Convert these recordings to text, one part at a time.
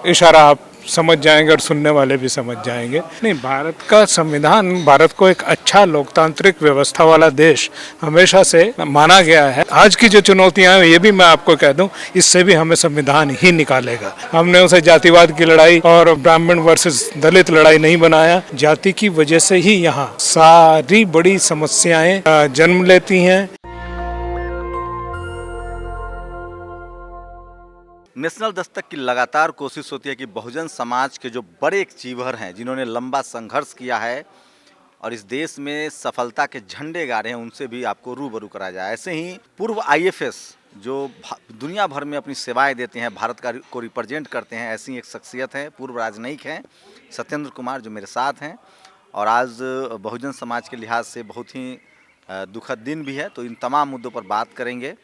इशारा आप समझ जाएंगे और सुनने वाले भी समझ जाएंगे। नहीं, भारत का संविधान भारत को एक अच्छा लोकतांत्रिक व्यवस्था वाला देश हमेशा से माना गया है। आज की जो चुनौतियां हैं ये भी मैं आपको कह दूं, इससे भी हमें संविधान ही निकालेगा। हमने उसे जातिवाद की लड़ाई और ब्राह्मण वर्सेस दलित लड़ाई नहीं बनाया। जाति की वजह से ही यहाँ सारी बड़ी समस्याएं जन्म लेती हैं। नेशनल दस्तक की लगातार कोशिश होती है कि बहुजन समाज के जो बड़े एक चीवर हैं, जिन्होंने लंबा संघर्ष किया है और इस देश में सफलता के झंडे गाड़े हैं, उनसे भी आपको रूबरू करा जाए। ऐसे ही पूर्व आईएफएस जो दुनिया भर में अपनी सेवाएं देते हैं, भारत का को रिप्रेजेंट करते हैं, ऐसी एक शख्सियत है, पूर्व राजनयिक हैं सत्येंद्र कुमार, जो मेरे साथ हैं। और आज बहुजन समाज के लिहाज से बहुत ही दुखद दिन भी है, तो इन तमाम मुद्दों पर बात करेंगे।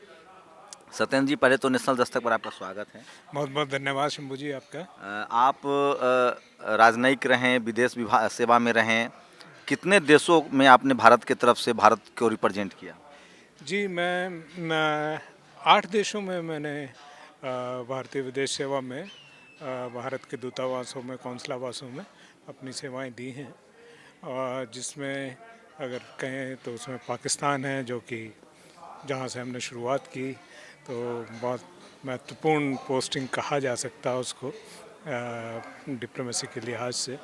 सत्येंद्र जी, पहले तो नेशनल दस्तक पर आपका स्वागत है। बहुत बहुत धन्यवाद शंभू जी आपका। आप राजनयिक रहें, विदेश विभाग सेवा में रहें, कितने देशों में आपने भारत की तरफ से भारत को रिप्रेजेंट किया? जी, मैं 8 देशों में मैंने भारतीय विदेश सेवा में भारत के दूतावासों में, कौंसलावासों में अपनी सेवाएं दी हैं। जिसमें अगर कहें तो उसमें पाकिस्तान है, जो कि जहाँ से हमने शुरुआत की, तो बहुत महत्वपूर्ण पोस्टिंग कहा जा सकता है उसको डिप्लोमेसी के लिहाज से।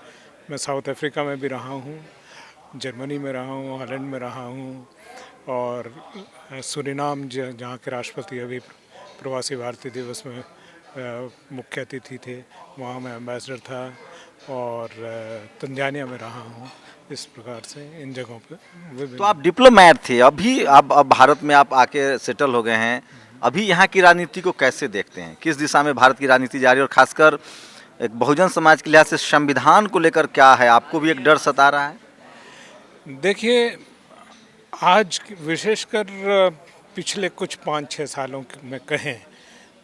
मैं साउथ अफ्रीका में भी रहा हूँ, जर्मनी में रहा हूँ, हॉलैंड में रहा हूँ, और सूरीनाम जहाँ के राष्ट्रपति अभी प्रवासी भारतीय दिवस में मुख्य अतिथि थे, वहाँ मैं एम्बेसडर था, और तंजानिया में रहा हूँ। इस प्रकार से इन जगहों पे। तो आप डिप्लोमेट थे, अभी अब भारत में आप आके सेटल हो गए हैं। अभी यहाँ की राजनीति को कैसे देखते हैं? किस दिशा में भारत की राजनीति जा रही है, और खासकर एक बहुजन समाज के लिहाज से संविधान को लेकर क्या है? आपको भी एक डर सता रहा है? देखिए, आज विशेषकर पिछले कुछ 5-6 सालों में कहें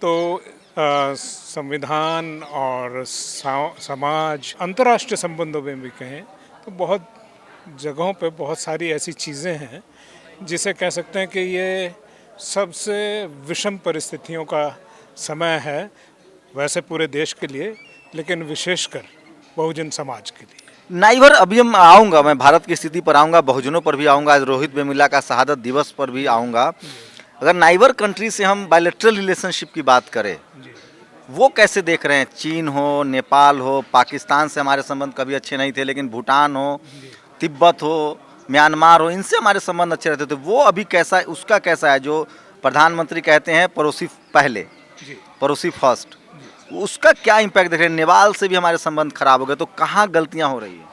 तो संविधान और समाज, अंतर्राष्ट्रीय संबंधों में भी कहें तो बहुत जगहों पे बहुत सारी ऐसी चीज़ें हैं जिसे कह सकते हैं कि ये सबसे विषम परिस्थितियों का समय है, वैसे पूरे देश के लिए, लेकिन विशेषकर बहुजन समाज के लिए। नाइवर, अभी हम आऊँगा, मैं भारत की स्थिति पर आऊँगा, बहुजनों पर भी आऊँगा, आज रोहित वेमुला का शहादत दिवस पर भी आऊँगा। अगर नाइवर कंट्री से हम बायलैटरल रिलेशनशिप की बात करें, वो कैसे देख रहे हैं? चीन हो, नेपाल हो, पाकिस्तान से हमारे संबंध कभी अच्छे नहीं थे, लेकिन भूटान हो, तिब्बत हो, म्यांमार हो, इनसे हमारे संबंध अच्छे रहते थे। वो अभी कैसा है, उसका कैसा है? जो प्रधानमंत्री कहते हैं पड़ोसी पहले, पड़ोसी फर्स्ट, उसका क्या इम्पैक्ट देख रहे हैं? नेपाल से भी हमारे संबंध खराब हो गए, तो कहाँ गलतियाँ हो रही है?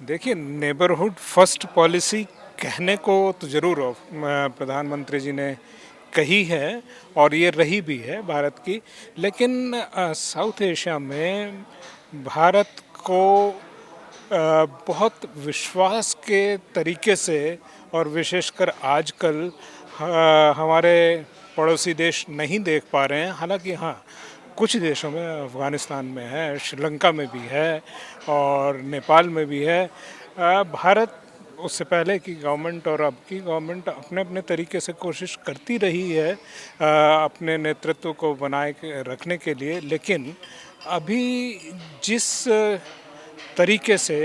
देखिए, नेबरहुड फर्स्ट पॉलिसी कहने को तो ज़रूर प्रधानमंत्री जी ने कही है, और ये रही भी है भारत की, लेकिन साउथ एशिया में भारत को बहुत विश्वास के तरीके से, और विशेषकर आजकल हमारे पड़ोसी देश नहीं देख पा रहे हैं। हालांकि हाँ, कुछ देशों में, अफ़गानिस्तान में है, श्रीलंका में भी है, और नेपाल में भी है। भारत, उससे पहले की गवर्नमेंट और अब की गवर्नमेंट अपने अपने तरीके से कोशिश करती रही है अपने नेतृत्व को बनाए रखने के लिए, लेकिन अभी जिस तरीके से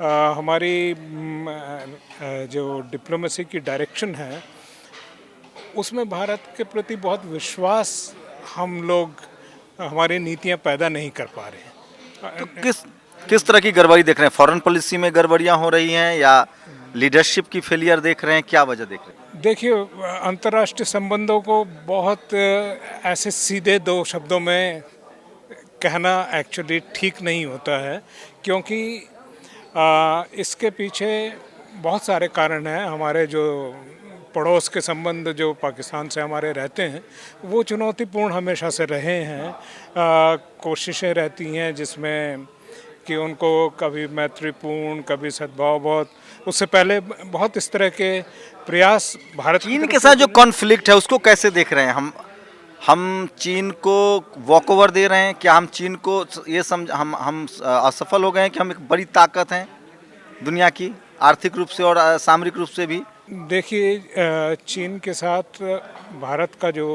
हमारी जो डिप्लोमेसी की डायरेक्शन है, उसमें भारत के प्रति बहुत विश्वास हम लोग, हमारी नीतियां पैदा नहीं कर पा रहे हैं। तो किस तरह की गड़बड़ी देख रहे हैं? फॉरेन पॉलिसी में गड़बड़ियां हो रही हैं, या लीडरशिप की फेलियर देख रहे हैं? क्या वजह देख रहे हैं? देखिए, अंतर्राष्ट्रीय संबंधों को बहुत ऐसे सीधे 2 शब्दों में कहना एक्चुअली ठीक नहीं होता है, क्योंकि इसके पीछे बहुत सारे कारण हैं। हमारे जो पड़ोस के संबंध जो पाकिस्तान से हमारे रहते हैं, वो चुनौतीपूर्ण हमेशा से रहे हैं। कोशिशें रहती हैं जिसमें कि उनको कभी मैत्रीपूर्ण, कभी सद्भाव, बहुत उससे पहले बहुत इस तरह के प्रयास भारत चीन के साथ जो कॉन्फ्लिक्ट है उसको कैसे देख रहे हैं? हम चीन को वॉकओवर दे रहे हैं? क्या हम चीन को ये हम असफल हो गए हैं कि हम एक बड़ी ताकत हैं दुनिया की, आर्थिक रूप से और सामरिक रूप से भी? देखिए, चीन के साथ भारत का जो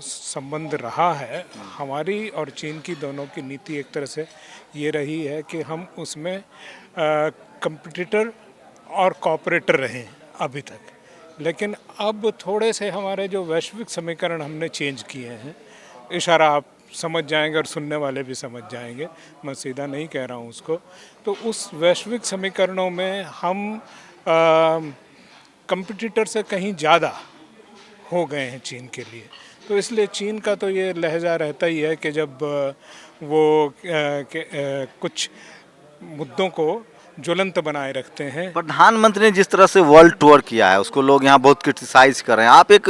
संबंध रहा है, हमारी और चीन की दोनों की नीति एक तरह से ये रही है कि हम उसमें कंपटीटर और कॉपरेटर रहे हैं अभी तक। लेकिन अब थोड़े से हमारे जो वैश्विक समीकरण हमने चेंज किए हैं, इशारा आप समझ जाएंगे और सुनने वाले भी समझ जाएंगे, मैं सीधा नहीं कह रहा हूँ उसको। तो उस वैश्विक समीकरणों में हम कंपटीटर से कहीं ज़्यादा हो गए हैं चीन के लिए। तो इसलिए चीन का तो ये लहजा रहता ही है कि जब वो कुछ मुद्दों को ज्वलंत बनाए रखते हैं। प्रधानमंत्री ने जिस तरह से वर्ल्ड टूर किया है उसको लोग यहाँ बहुत क्रिटिसाइज कर रहे हैं। आप एक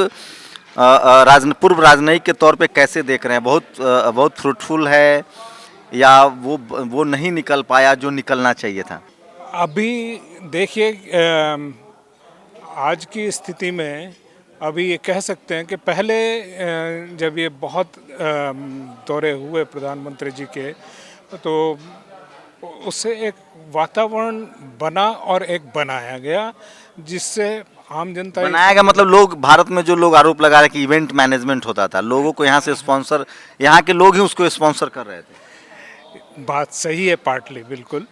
पूर्व राजनयिक के तौर पे कैसे देख रहे हैं? बहुत फ्रूटफुल है या वो नहीं निकल पाया जो निकलना चाहिए था? अभी देखिए, आज की स्थिति में अभी ये कह सकते हैं कि पहले जब ये बहुत दौरे हुए प्रधानमंत्री जी के, तो उससे एक वातावरण बना और एक बनाया गया जिससे आम जनता बनाया गया। मतलब लोग, भारत में जो लोग आरोप लगा रहे हैं कि इवेंट मैनेजमेंट होता था, लोगों को यहाँ से स्पॉन्सर, यहाँ के लोग ही उसको स्पॉन्सर कर रहे थे। बात सही है पार्टली, बिल्कुल।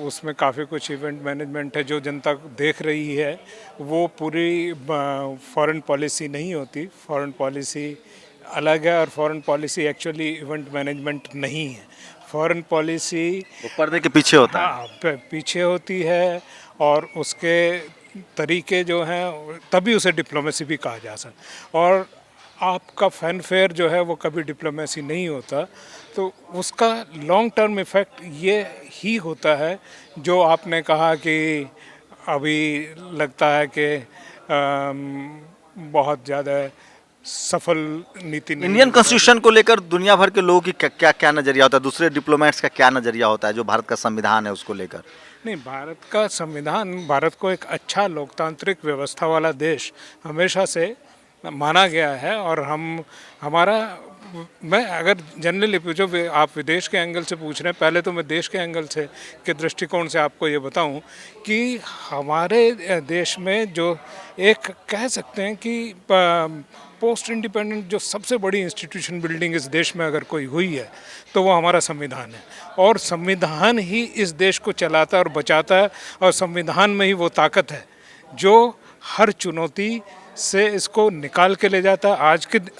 उसमें काफ़ी कुछ इवेंट मैनेजमेंट है। जो जनता देख रही है वो पूरी फॉरेन पॉलिसी नहीं होती, फॉरेन पॉलिसी अलग है और foreign policy actually event management नहीं है। फॉरेन पॉलिसी वो पर्दे के पीछे होता है। हाँ, पीछे होती है और उसके तरीके जो हैं तभी उसे डिप्लोमेसी भी कहा जा सकता। और आपका फैनफेयर जो है वो कभी डिप्लोमेसी नहीं होता। तो उसका लॉन्ग टर्म इफ़ेक्ट ये ही होता है जो आपने कहा कि अभी लगता है कि बहुत ज़्यादा सफल नीति। इंडियन कॉन्स्टिट्यूशन को लेकर दुनिया भर के लोगों की क्या क्या नज़रिया होता है? दूसरे डिप्लोमेट्स का क्या नज़रिया होता है जो भारत का संविधान है उसको लेकर? नहीं, भारत का संविधान भारत को एक अच्छा लोकतांत्रिक व्यवस्था वाला देश हमेशा से माना गया है। और मैं अगर जनरली पूछो, आप विदेश के एंगल से पूछ रहे हैं, पहले तो मैं देश के एंगल से के दृष्टिकोण से आपको ये बताऊं कि हमारे देश में जो एक कह सकते हैं कि पोस्ट इंडिपेंडेंट जो सबसे बड़ी इंस्टीट्यूशन बिल्डिंग इस देश में अगर कोई हुई है तो वो हमारा संविधान है। और संविधान ही इस देश को चलाता है और बचाता है। और संविधान में ही वो ताकत है जो हर चुनौती से इसको निकाल के ले जाता है।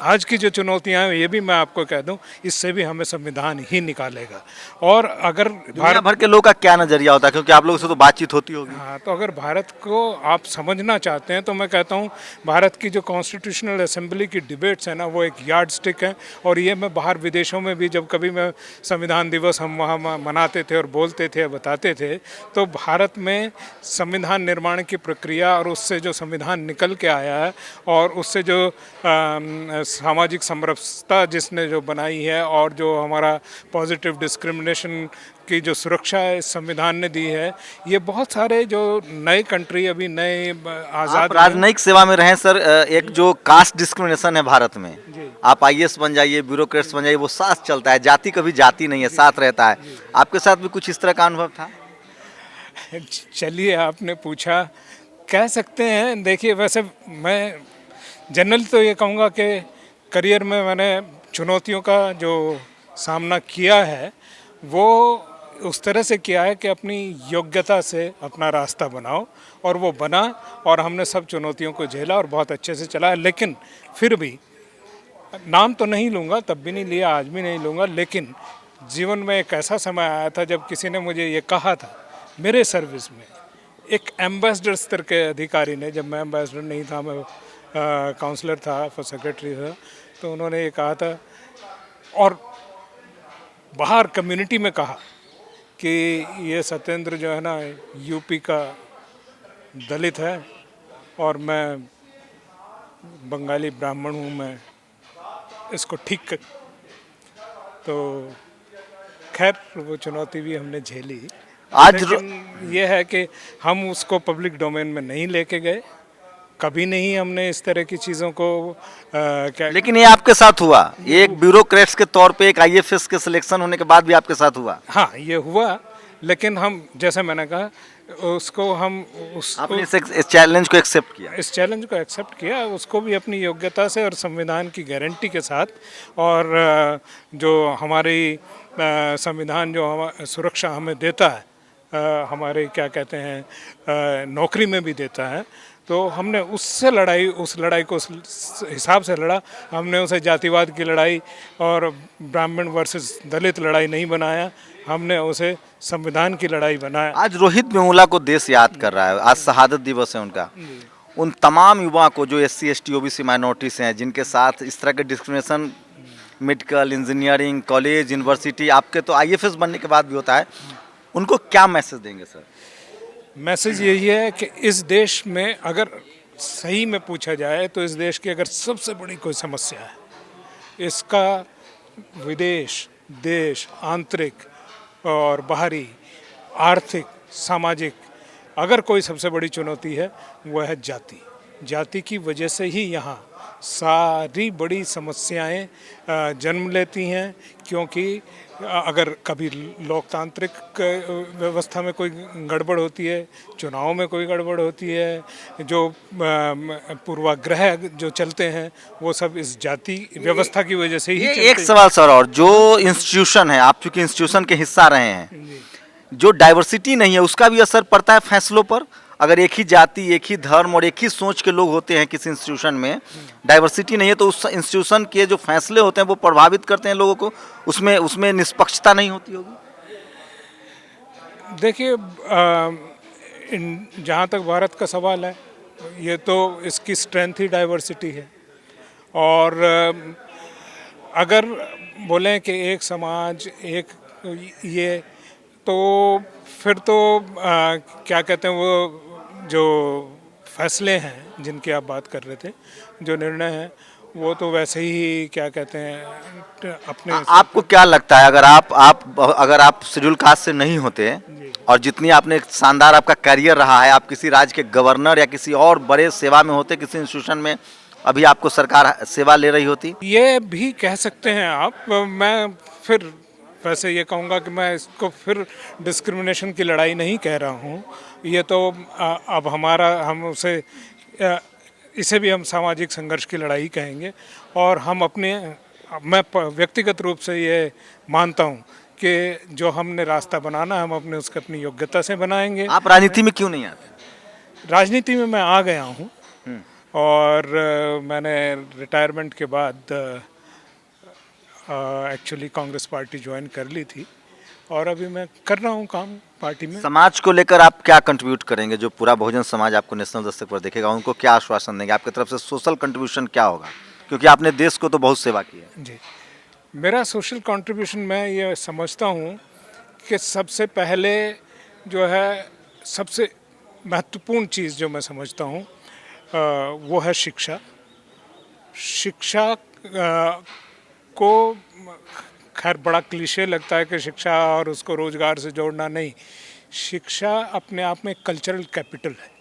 आज की जो चुनौतियां हैं, ये भी मैं आपको कह दूं, इससे भी हमें संविधान ही निकालेगा। और अगर दुनिया भर के लोगों का क्या नज़रिया होता है, क्योंकि आप लोगों से तो बातचीत होती होगी? हाँ, तो अगर भारत को आप समझना चाहते हैं तो मैं कहता हूँ भारत की जो कॉन्स्टिट्यूशनल असेंबली की डिबेट्स है ना, वो एक यार्ड स्टिक है। और ये मैं बाहर विदेशों में भी जब कभी मैं संविधान दिवस हम वहाँ मनाते थे और बोलते थे, बताते थे, तो भारत में संविधान निर्माण की प्रक्रिया और उससे जो संविधान निकल के आया है और उससे जो सामाजिक समरसता जिसने जो बनाई है और जो हमारा पॉजिटिव डिस्क्रिमिनेशन की जो सुरक्षा है इस संविधान ने दी है, ये बहुत सारे जो नए कंट्री अभी नए आज़ाद राजनयिक सेवा में रहे सर। एक जो कास्ट डिस्क्रिमिनेशन है भारत में, आप आईएएस बन जाइए, ब्यूरोक्रेट्स बन जाइए, वो साथ चलता है। जाति कभी जाति नहीं है, साथ रहता है। आपके साथ भी कुछ इस तरह का अनुभव था? चलिए, आपने पूछा, कह सकते हैं। देखिए, वैसे मैं जनरल तो ये कहूँगा कि करियर में मैंने चुनौतियों का जो सामना किया है वो उस तरह से किया है कि अपनी योग्यता से अपना रास्ता बनाओ, और वो बना और हमने सब चुनौतियों को झेला और बहुत अच्छे से चला है। लेकिन फिर भी नाम तो नहीं लूँगा, तब भी नहीं लिया, आज भी नहीं लूँगा, लेकिन जीवन में एक ऐसा समय आया था जब किसी ने मुझे ये कहा था मेरे सर्विस में, एक एम्बेसडर स्तर के अधिकारी ने, जब मैं एम्बेसडर नहीं था, मैं काउंसलर था, फॉर सेक्रेटरी था, तो उन्होंने ये कहा था और बाहर कम्युनिटी में कहा कि ये सत्येंद्र जो है ना यूपी का दलित है और मैं बंगाली ब्राह्मण हूँ, मैं इसको ठीक कर। तो खैर वो चुनौती भी हमने झेली। आज ये है कि हम उसको पब्लिक डोमेन में नहीं लेके गए, कभी नहीं हमने इस तरह की चीज़ों को क्या। लेकिन ये आपके साथ हुआ, एक ब्यूरोक्रेट्स के तौर पे एक आईएफएस के सिलेक्शन होने के बाद भी आपके साथ हुआ? हाँ, ये हुआ, लेकिन हम, जैसे मैंने कहा, उसको हम उस आपने इस चैलेंज को एक्सेप्ट किया। इस चैलेंज को एक्सेप्ट किया, उसको भी अपनी योग्यता से और संविधान की गारंटी के साथ, और जो हमारी संविधान जो सुरक्षा हमें देता है, हमारे क्या कहते हैं नौकरी में भी देता है, तो हमने उससे लड़ाई, उस लड़ाई को उस हिसाब से लड़ा। हमने उसे जातिवाद की लड़ाई और ब्राह्मण वर्सेस दलित लड़ाई नहीं बनाया, हमने उसे संविधान की लड़ाई बनाया। आज रोहित वेमुला को देश याद कर रहा है, आज शहादत दिवस है उनका। उन तमाम युवा को जो SC ST OBC माइनॉरिटीज हैं, जिनके साथ इस तरह के discrimination medical, engineering, college, university, आपके तो IFS बनने के बाद भी होता है, उनको क्या मैसेज देंगे सर? मैसेज यही है कि इस देश में अगर सही में पूछा जाए तो इस देश की अगर सबसे बड़ी कोई समस्या है, इसका विदेश, देश, आंतरिक और बाहरी, आर्थिक, सामाजिक, अगर कोई सबसे बड़ी चुनौती है वह है जाति। जाति की वजह से ही यहाँ सारी बड़ी समस्याएं जन्म लेती हैं, क्योंकि अगर कभी लोकतांत्रिक व्यवस्था में कोई गड़बड़ होती है, चुनाव में कोई गड़बड़ होती है, जो पूर्वाग्रह जो चलते हैं वो सब इस जाति व्यवस्था की वजह से ही ये चलते एक सवाल सर, और जो इंस्टीट्यूशन है, आप चूंकि इंस्टीट्यूशन के हिस्सा रहे हैं, जो डाइवर्सिटी नहीं है उसका भी असर पड़ता है फैसलों पर। अगर एक ही जाति, एक ही धर्म और एक ही सोच के लोग होते हैं किसी इंस्टीट्यूशन में, डाइवर्सिटी नहीं है, तो उस इंस्टीट्यूशन के जो फैसले होते हैं वो प्रभावित करते हैं लोगों को, उसमें उसमें निष्पक्षता नहीं होती होगी। देखिए, जहाँ तक भारत का सवाल है, ये तो इसकी स्ट्रेंथ ही डाइवर्सिटी है। और अगर बोलें कि एक समाज, एक ये, तो फिर तो क्या कहते हैं, वो जो फैसले हैं जिनकी आप बात कर रहे थे, जो निर्णय हैं, वो तो वैसे ही क्या कहते हैं अपने आपको क्या लगता है, अगर आप शेड्यूल कास्ट से नहीं होते और जितनी आपने शानदार आपका करियर रहा है, आप किसी राज्य के गवर्नर या किसी और बड़े सेवा में होते, किसी इंस्टीट्यूशन में, अभी आपको सरकार सेवा ले रही होती? ये भी कह सकते हैं आप। मैं फिर वैसे ये कहूँगा कि मैं इसको फिर डिस्क्रिमिनेशन की लड़ाई नहीं कह रहा हूँ, ये तो अब हम उसे इसे भी हम सामाजिक संघर्ष की लड़ाई कहेंगे। और हम मैं व्यक्तिगत रूप से ये मानता हूँ कि जो हमने रास्ता बनाना, हम उसके अपनी योग्यता से बनाएंगे। आप राजनीति में क्यों नहीं आते? राजनीति में मैं आ गया हूँ, और मैंने रिटायरमेंट के बाद एक्चुअली कांग्रेस पार्टी ज्वाइन कर ली थी, और अभी मैं कर रहा हूँ काम पार्टी में। समाज को लेकर आप क्या कंट्रीब्यूट करेंगे? जो पूरा बहुजन समाज आपको नेशनल दस्तक पर देखेगा, उनको क्या आश्वासन देंगे? आपकी तरफ से सोशल कंट्रीब्यूशन क्या होगा, क्योंकि आपने देश को तो बहुत सेवा की है। जी, मेरा सोशल कंट्रीब्यूशन, मैं ये समझता हूँ कि सबसे पहले जो है, सबसे महत्वपूर्ण चीज़ जो मैं समझता हूँ वो है शिक्षा। शिक्षा को, खैर बड़ा क्लीशे लगता है कि शिक्षा और उसको रोजगार से जोड़ना, नहीं। शिक्षा अपने आप में कल्चरल कैपिटल है,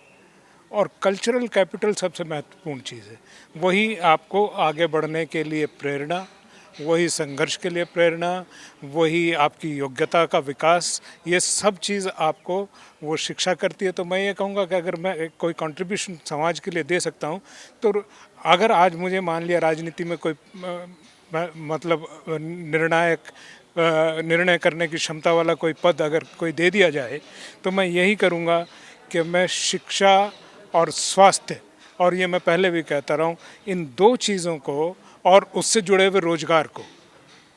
और कल्चरल कैपिटल सबसे महत्वपूर्ण चीज़ है। वही आपको आगे बढ़ने के लिए प्रेरणा, वही संघर्ष के लिए प्रेरणा, वही आपकी योग्यता का विकास, ये सब चीज़ आपको वो शिक्षा करती है। तो मैं ये कहूँगा कि अगर मैं कोई कंट्रीब्यूशन समाज के लिए दे सकता हूँ, तो अगर आज मुझे मान लिया राजनीति में कोई मतलब निर्णय करने की क्षमता वाला कोई पद अगर कोई दे दिया जाए, तो मैं यही करूँगा कि मैं शिक्षा और स्वास्थ्य, और ये मैं पहले भी कहता रहा हूँ, इन दो चीज़ों को और उससे जुड़े हुए रोजगार को,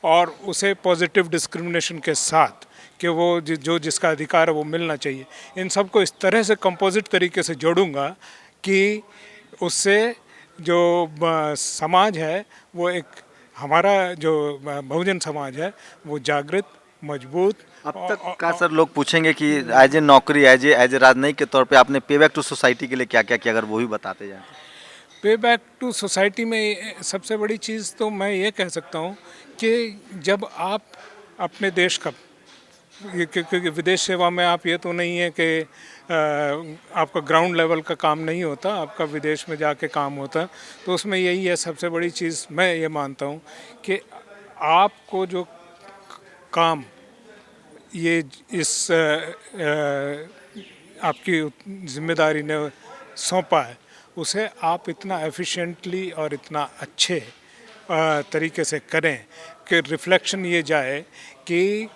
और उसे पॉजिटिव डिस्क्रिमिनेशन के साथ कि वो जो जिसका अधिकार है वो मिलना चाहिए, इन सब को इस तरह से कंपोजिट तरीके से जोड़ूंगा कि उससे जो समाज है, वो एक हमारा जो बहुजन समाज है, वो जागृत, मजबूत। अब तक का सर लोग पूछेंगे कि एज ए नौकरी, एज ए राजनयिक के तौर पे आपने पे बैक टू सोसाइटी के लिए क्या क्या किया, अगर वो भी बताते जाएं। पे बैक टू सोसाइटी में सबसे बड़ी चीज़ तो मैं ये कह सकता हूँ कि जब आप अपने देश का, क्योंकि विदेश सेवा में आप, ये तो नहीं है कि आपका ग्राउंड लेवल का काम नहीं होता, आपका विदेश में जाके काम होता, तो उसमें यही है सबसे बड़ी चीज़। मैं ये मानता हूँ कि आपको जो काम ये आपकी जिम्मेदारी ने सौंपा है उसे आप इतना एफिशिएंटली और इतना अच्छे तरीके से करें कि रिफ्लेक्शन ये जाए कि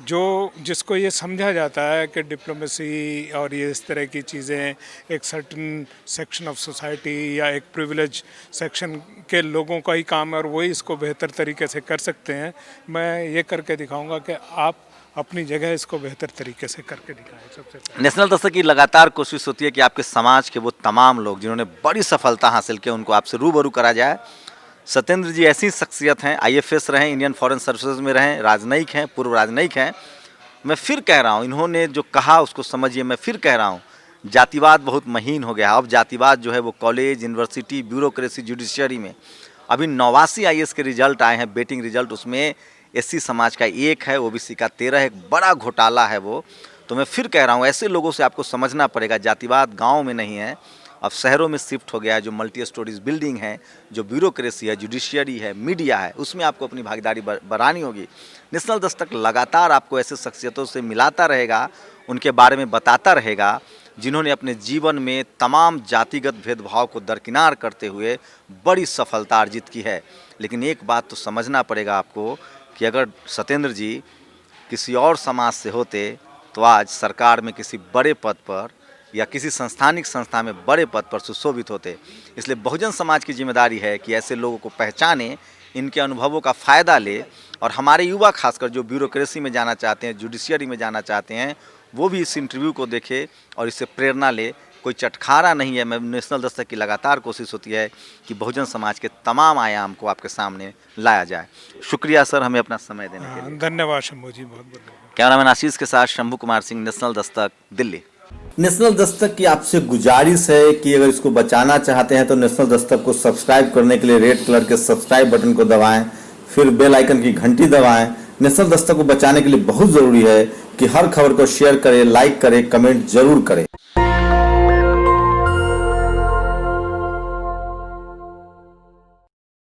जो जिसको ये समझा जाता है कि डिप्लोमेसी और ये इस तरह की चीज़ें एक सर्टन सेक्शन ऑफ सोसाइटी या एक प्रिविलेज सेक्शन के लोगों का ही काम है और वही इसको बेहतर तरीके से कर सकते हैं, मैं ये करके दिखाऊंगा कि आप अपनी जगह इसको बेहतर तरीके से करके दिखाएं। सबसे पहले नेशनल दस्तक की लगातार कोशिश होती है कि आपके समाज के वो तमाम लोग जिन्होंने बड़ी सफलता हासिल की उनको आपसे रूबरू करा जाए। सत्येंद्र जी ऐसी शख्सियत हैं, IFS रहे, इंडियन फॉरेन सर्विसेज में रहें, राजनयिक हैं, पूर्व राजनयिक हैं। मैं फिर कह रहा हूँ, इन्होंने जो कहा उसको समझिए। मैं फिर कह रहा हूँ, जातिवाद बहुत महीन हो गया। अब जातिवाद जो है वो कॉलेज, यूनिवर्सिटी, ब्यूरोक्रेसी, जुडिशियरी में। अभी 89 IAS के रिजल्ट आए हैं, बेटिंग रिजल्ट, उसमें SC समाज का 1 है, OBC का 13 है। एक बड़ा घोटाला है वो। तो मैं फिर कह रहा हूँ, ऐसे लोगों से आपको समझना पड़ेगा, जातिवाद गाँव में नहीं है, अब शहरों में शिफ्ट हो गया है। जो मल्टी स्टोरीज बिल्डिंग है, जो ब्यूरोक्रेसी है, जुडिशियरी है, मीडिया है, उसमें आपको अपनी भागीदारी बढ़ानी होगी। नेशनल दस्तक लगातार आपको ऐसे शख्सियतों से मिलाता रहेगा, उनके बारे में बताता रहेगा जिन्होंने अपने जीवन में तमाम जातिगत भेदभाव को दरकिनार करते हुए बड़ी सफलता अर्जित की है। लेकिन एक बात तो समझना पड़ेगा आपको कि अगर सत्येंद्र जी किसी और समाज से होते तो आज सरकार में किसी बड़े पद पर या किसी संस्थानिक संस्था में बड़े पद पर सुशोभित होते। इसलिए बहुजन समाज की जिम्मेदारी है कि ऐसे लोगों को पहचाने, इनके अनुभवों का फ़ायदा ले, और हमारे युवा खासकर जो ब्यूरोक्रेसी में जाना चाहते हैं, जुडिशियरी में जाना चाहते हैं, वो भी इस इंटरव्यू को देखे और इससे प्रेरणा ले। कोई चटखारा नहीं है। मैं नेशनल दस्तक की लगातार कोशिश होती है कि बहुजन समाज के तमाम आयाम को आपके सामने लाया जाए। शुक्रिया सर, हमें अपना समय देने के लिए। धन्यवाद शंभू जी, बहुत बहुत। कैमरामैन आशीष के साथ शंभू कुमार सिंह, नेशनल दस्तक, दिल्ली। नेशनल दस्तक की आपसे गुजारिश है कि अगर इसको बचाना चाहते हैं तो नेशनल दस्तक को सब्सक्राइब करने के लिए रेड कलर के सब्सक्राइब बटन को दबाएं, फिर बेल आइकन की घंटी दबाएं। नेशनल दस्तक को बचाने के लिए बहुत ज़रूरी है कि हर खबर को शेयर करें, लाइक करें, कमेंट जरूर करें।